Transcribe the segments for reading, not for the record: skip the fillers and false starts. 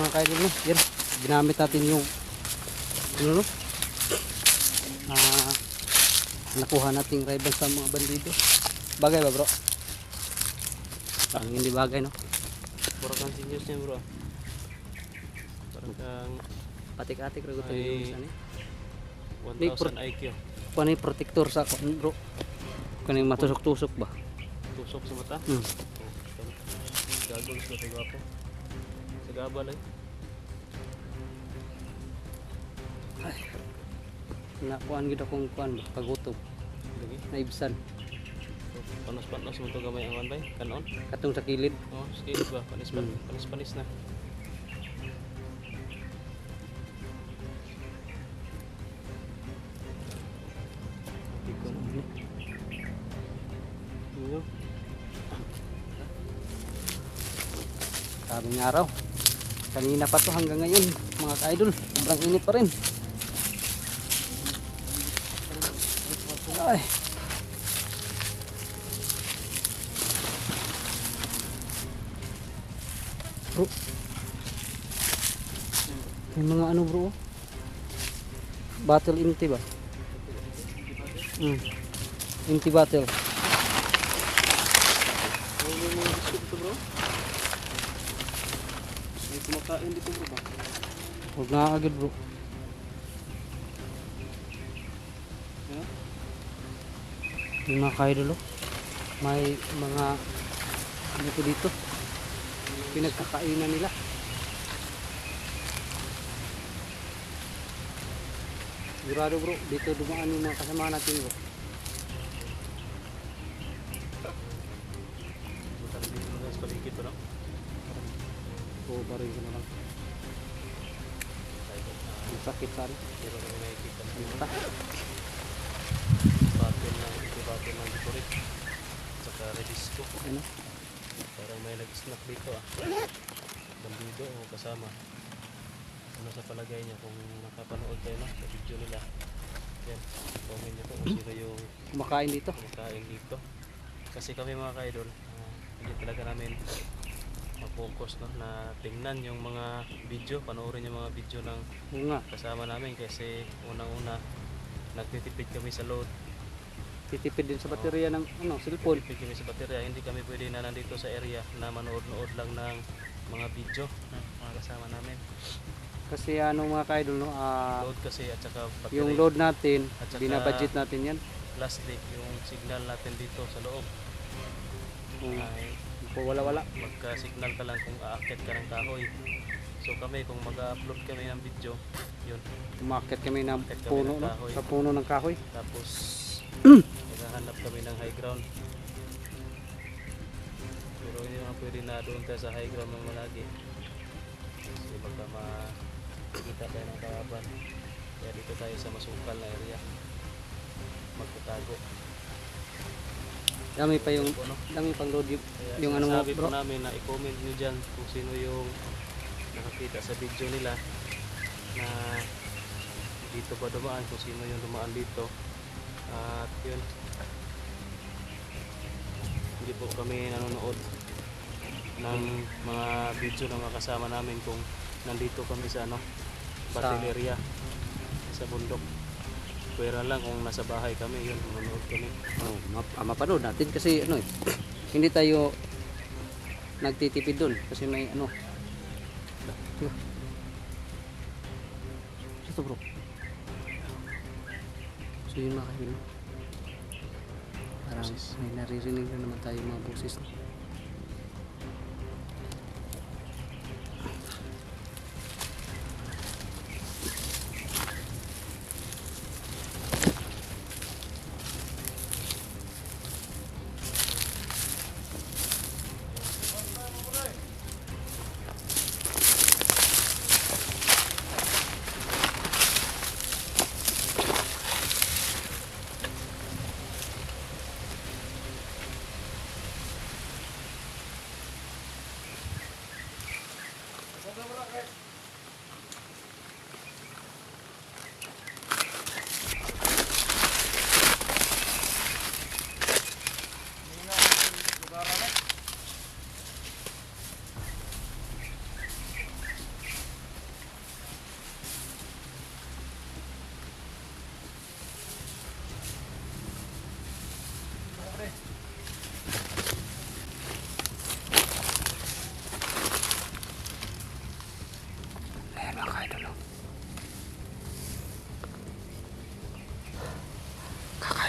mga kaidol, no? Yan, ginamit natin yung ano, no? Nakuha nating rival sa mga bandido. Bagay ba, bro? Parang hindi bagay, no? Puro kang sinyos niya, bro. Parang kang Patik-atik rago tayo Ay. yung isa ni. 1,000 IQ. Kuha na yung protector sa kuan, bro. Kuha yung matusok-tusok ba? Tusok sa mata. Hmm. Gagol sa gwapo. Sa gabal eh. Nakuhaan gid akong kuan ba? Kagutom. Lagi. Naibsan. Panos-panos mo to gamay ang bay. Kanon. Katong sa kilid. Oh, skills ba? Panis-panis na. Ikaw na. Ano? Sabing araw. Kanina pa to hanggang ngayon, mga ka-idol. Sobrang init pa rin. Ay. Bro. May mga ano, bro? Battle inti ba? Inti battle. Ano yung mga gusto dito, bro? May kumakain dito, bro ba? Huwag na agad, bro. Yeah? Yung mga kaidol, oh. May mga ano po dito, pinagkakainan nila. Sigurado, bro, dito dumaan yung mga kasama natin, bro. Buta rin dito mga sa paligid, bro. Oo, barin ko na lang. Ang sakit sana. Pero kami nakikita ng Ang mata. battle ng Bukurit. Saka Redisco. Ano? Parang may nag-snack dito ah. Bandido o kasama. Ano sa palagay niya kung nakapanood kayo na sa video nila. Yan, comment niyo po kung sino yung Kumakain dito. kumakain dito. Kasi kami mga ka-idol, hindi talaga namin mag-focus no, na tingnan yung mga video, panoorin yung mga video ng Oo nga, kasama namin kasi unang-una nagtitipid kami sa load. titipid din sa baterya ng ano, cellphone. Nagtitipid kami sa baterya, hindi kami pwede na nandito sa area na manood-nood lang ng mga video ng mga kasama namin. Kasi ano mga kaidol, no, Load kasi at saka battery. yung load natin, At saka- binabudget natin yan. Plastic, yung signal natin dito sa loob. Ay, Wala-wala. magka-signal ka lang kung aakyat ka ng kahoy. So kami, kung mag-upload kami ng video, yun. Umakyat kami ng Umakyat kami puno, ng no? kahoy. Sa puno ng kahoy. Tapos, naghahanap kami ng high ground. Pero hindi naman pwede na doon tayo sa high ground ng malagi. Kasi baka makikita tayo ng kalaban. Kaya dito tayo sa masukal na area. Magtatago. Dami pa yung, Ano? dami pang load yung, Kaya yung ano mo, sinasabi po bro. namin na i-comment nyo dyan kung sino yung nakakita sa video nila na dito ba dumaan, kung sino yung dumaan dito. At yun, hindi po kami nanonood ng mga video ng mga kasama namin kung nandito kami sa ano, battle area sa bundok. Pwera lang kung nasa bahay kami, yun, manonood kami. Oh, mapanood natin kasi ano eh. Hindi tayo nagtitipid doon kasi may ano. Ito, bro. So yun mga kaibigan. Parang may naririnig na naman tayo mga boses.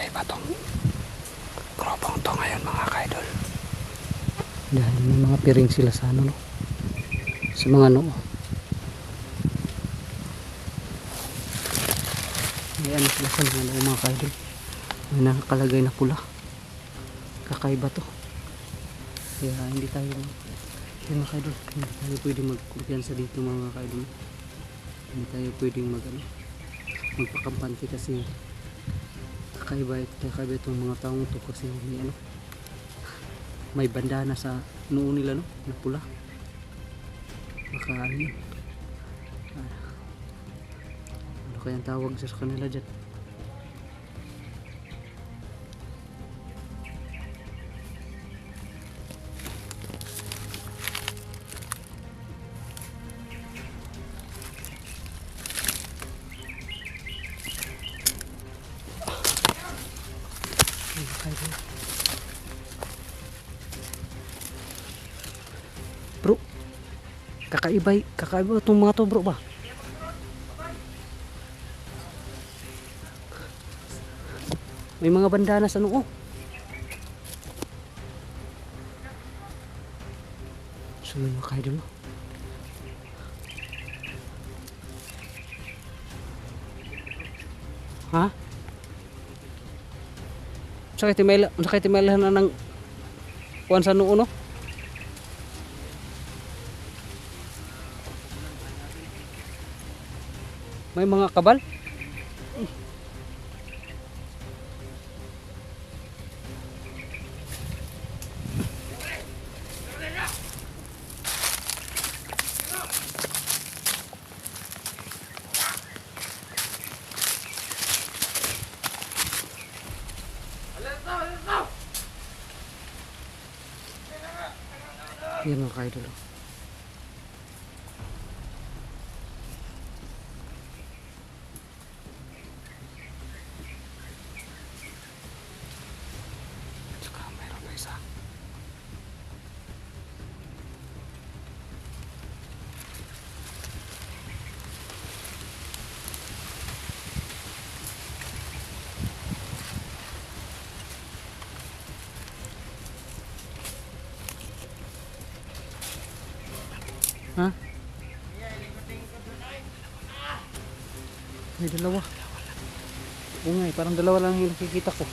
Kakaiba tong grupong to ngayon mga kaidol. Dahil may mga piring sila sa ano, no? Sa mga noo. May ano sila sa mga noo mga kaidol. May nakakalagay na pula. Kakaiba to. Kaya hindi tayo mga kaidol, hindi tayo pwedeng magkumpiyansa dito mga kaidol. Hindi tayo pwedeng magpakampante kasi kakaiba itong mga taong to kasi may ano, may bandana sa noo nila, no, na pula. Baka ano yun, ano kayang tawag sa kanila dyan? Bro, kakaiba itong mga to bro ba? May mga bandana sa noo. So yun mga kaidol, no? Ha? Sakit timailahan na ng kuwan sa noo, no? May mga kabal. Yan mga kaidol. Tsaka mayroon na isa. Ha? May dalawa. Oo nga eh, parang dalawa lang yung nakikita ko.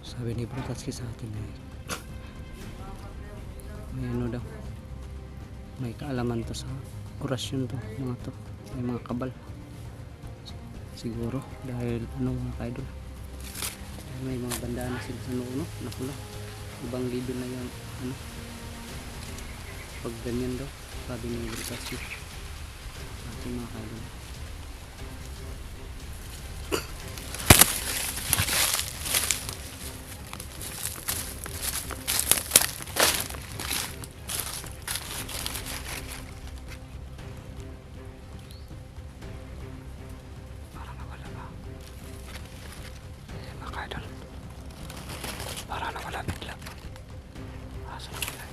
Sabi ni Bro Tatsuki sa atin may ano daw, may kaalaman to sa orasyon to, mga to, may mga kabal siguro dahil ano mga kaidol, may mga bandana sila sa noo, no, na pula. Ibang level na yung ano, pag ganyan daw, sabi ni Bro Tatsuki sa ating mga kaidol. Para nawala bigla. Asa na wala?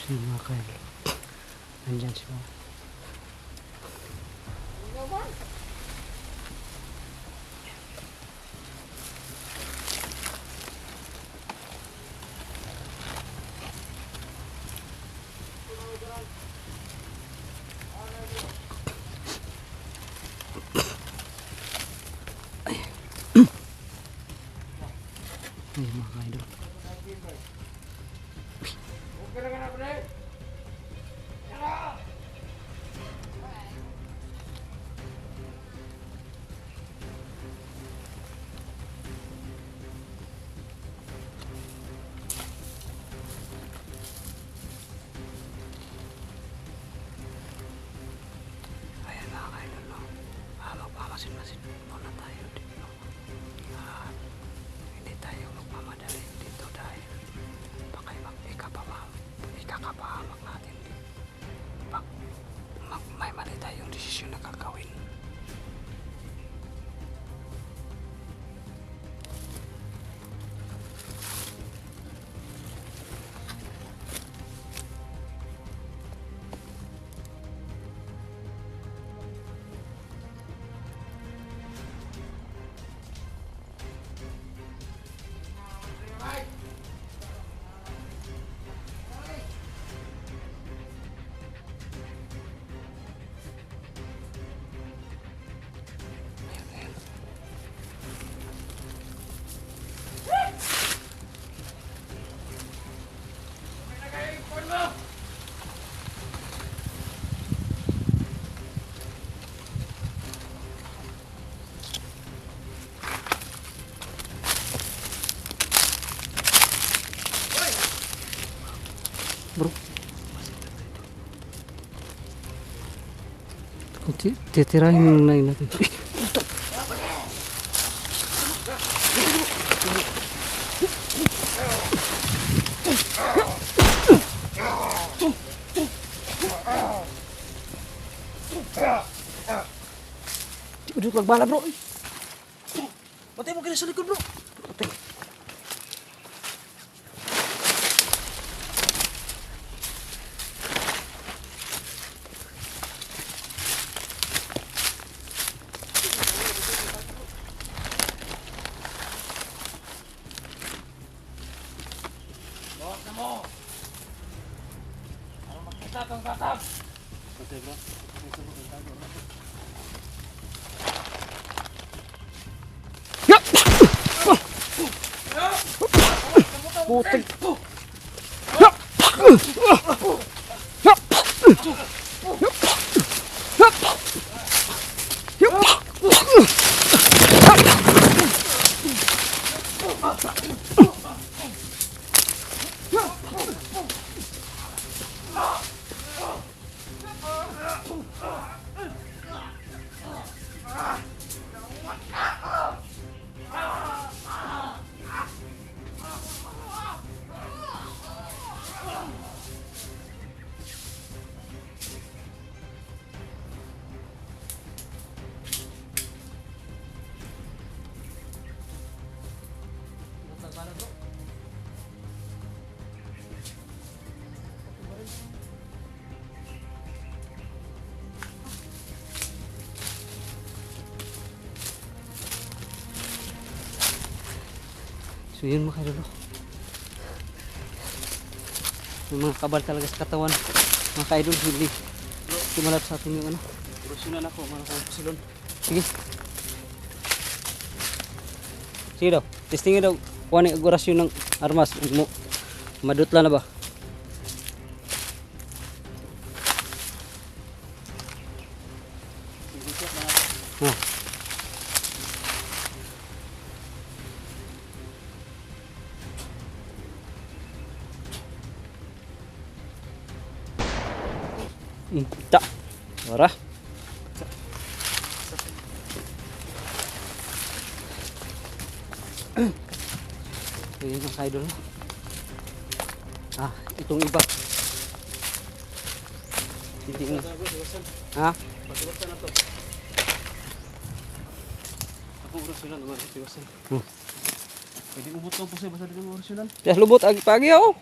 Sino mga kaidol? Nandyan sila. Ayun mga ka-idol. Ayan mga ka-idol, no? Magpamasin-masin muna tayo dito. Hindi tayo magmamadali dito dahil baka ikakapahamak natin. Pag may mali tayong desisyon na gagawin. Bro, titirahin yung nain natin. Udah magbala bro. Patay mo kaya sa likod bro. Patay bro. Putik. So yun mga kaidol, yung mga kabal talaga sa katawan mga kaidol, hindi kumalat sa atin yung ano. Urusyonan ako mga kasilon. Sige, sige daw, testingin daw kuha ng orasyon ng armas mo, madutla na ba? Ah. Tak, ora. So yun mga kaidol. Ah, itong iba. Hindi nga. Ha? Pagkawasan na to. Akong urusyonan naman. Pagkawasan. Pwede ubot ko po sa'yo. Basta dito mo urusyonan. Sa lubot, pagi ako.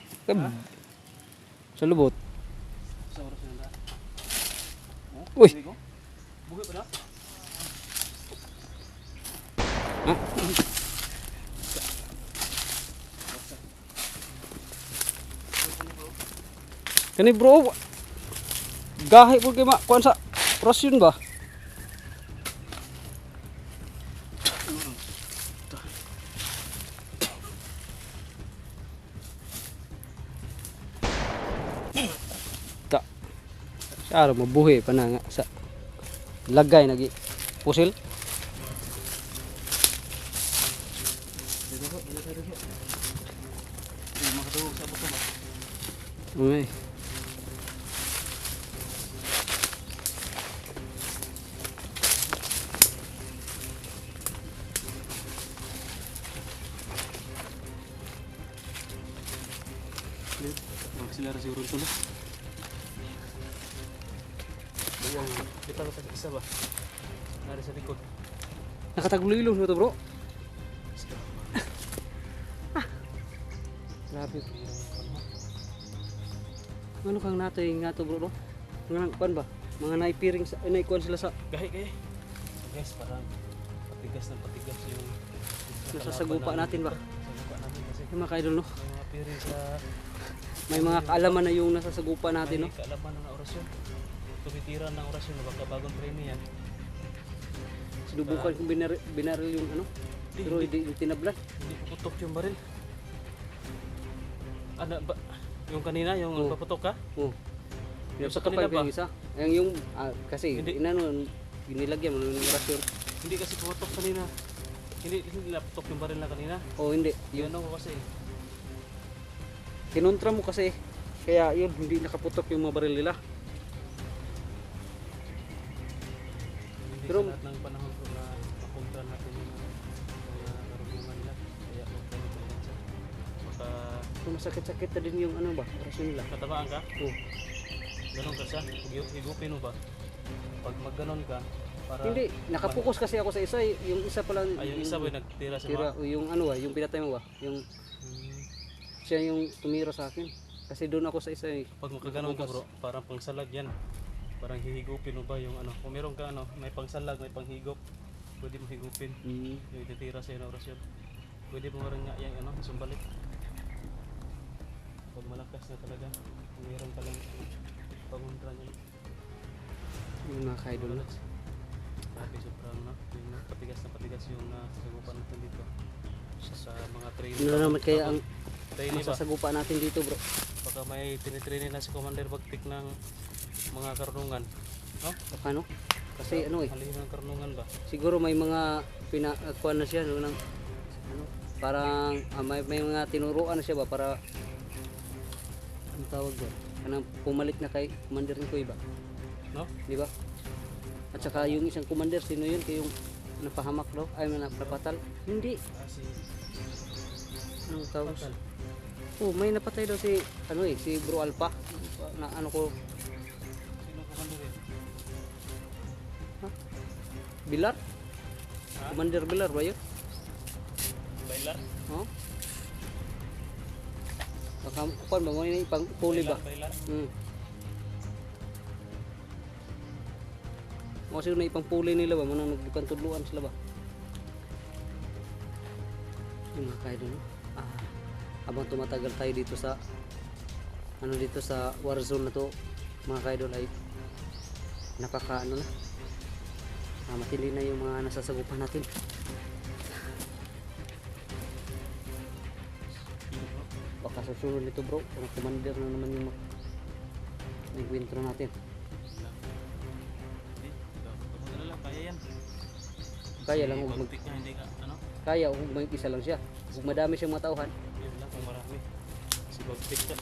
Sa lubot. Sa urusyonan na. Uy! Buhay pa na? Ha? Kani bro, gahi po kayo kuan sa orasyon ba? Karo mabuhi pa na nga sa lagay nagi pusil. Dito po, dito tayo dito. Hindi makatulog sa buto ba? Okay. Magsilara siguro ito na. Buwang, kita ko tag-isa ba? Nari sa likod. Nakatagulilong mo to, bro. Grabe. Ano kang natay nga to, bro? Mga kuan ba? Mga naipiring sa naikuan sila sa Gahi. Guys, parang patigas na patigas yung nasasagupa natin ba? sagupa natin kasi Yung mga kaidol, no? may mga piring sa May mga kaalaman na yung nasasagupa natin, no? may kaalaman ng orasyon. Tumitiran ng orasyon na baka bagong training yan. Sinubukan kong binaril yung ano, pero hindi tinablan. Hindi puputok yung baril. Ano ba? Yung kanina, yung Oo. paputok ka? Oh. Yung sa Kapag kanila ba? yung isa, yung kasi Hindi. inano ginilagyan mo ng orasyon. Hindi kasi puputok kanina. Hindi naputok yung baril na kanina. O hindi, Yun ako kasi. kinontra mo kasi kaya yun hindi nakaputok yung mga baril nila. Hindi Pero- sa lahat ng panahon ko na makontra natin yung mga karunungan nila. Kaya huwag tayo magpalansa. Baka Kung masakit-sakit na din yung ano ba, orasyon nila. katabaan ka, Oh. ganon ka siya, higupin mo ba? Pag magganon ka, para Hindi, nakapokus kasi ako sa isa, yung isa pala yung isa ba yung nagtira sa tira, mga? yung ano ba, yung pinatay mo ba, yung siya yung tumira sa akin. Kasi doon ako sa isa eh. Pag makaganon ka bro, parang pangsalag yan. Parang hihigupin mo ba yung ano? Kung meron ka ano, may pangsalag, may panghigop, pwede mo higupin. Yung ititira sa'yo na orasyon. Pwede mo rin nga yung ano, sumbalik. Pag malakas na talaga, kung meron ka lang paguntra niya. Yung mga kaidol na. Grabe, sobrang no, yung patigas yung sagupan natin dito. Sa mga training. Ano naman kaya ang training ba? masasagupa natin dito, bro? Baka may tinitraining na si Commander Bagtik ng mga karunungan. No? Ano? Kasi ano eh, Halihim ng karunungan ba? siguro may mga pinakuan na siya no, ng ano, parang may mga tinuruan na siya ba para ang tawag doon? Kanang pumalit na kay Commander ko iba, No? di ba? At saka yung isang commander, sino yun? Kaya yung napahamak daw, ay napapatal. Hindi. Si Anong tawag? Patal. Oh, may napatay daw si ano eh, si Bro Alpha. Na ano ko, Sino Commander yun? Bilar? Ha? Commander Bilar ba yun? Bailar? Oh? Baka kuan ba mo ini pang puli ba? Bailar? Kasi na ipang puli nila ba, manang nagbukan tudluan sila ba? Yung mga kaidol, no? Habang tumatagal tayo dito sa ano dito sa war zone na to, mga kaidol, ay napaka ano na, matindi na yung mga nasasagupan natin. Baka sa sunod nito, bro, kung commander na naman yung nagwintro natin. Hindi. Kamu na lang, kaya yan. Kaya lang, Kasi Bagtik niya, hindi ka, ano? kaya kung may isa lang siya, kung madami siyang mga tauhan, Yun lang, kung marami. Si Bagtik ka.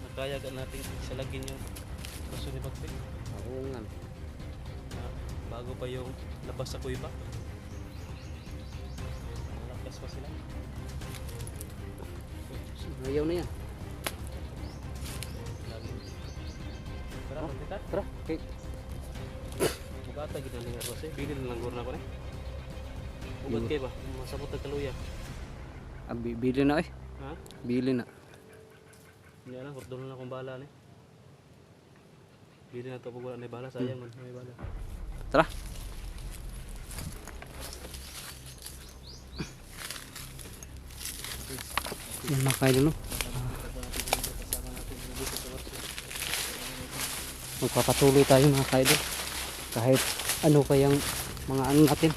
Nakaya ka natin salagin yung kaso ni Bagtik. oo nga. Na bago pa yung labas sa kuiba. Malakas pa sila. Ayaw na yan. Lagi. Tara, Oh. magtita. Tara, okay. Bugata kita ni Arroz eh. Bili na lang gurna ko ni. Ubat kay ba? Masabot na kaluya. Bili na eh. Ha? Bili na. Hindi na, kordon na akong bala ni. Bili na ito pag wala na bala. Sayang man, may bala. Tara. Yan mga kaidol, no? Magpapatuloy tayo mga kaidol. Kahit ano pa yung mga ano natin.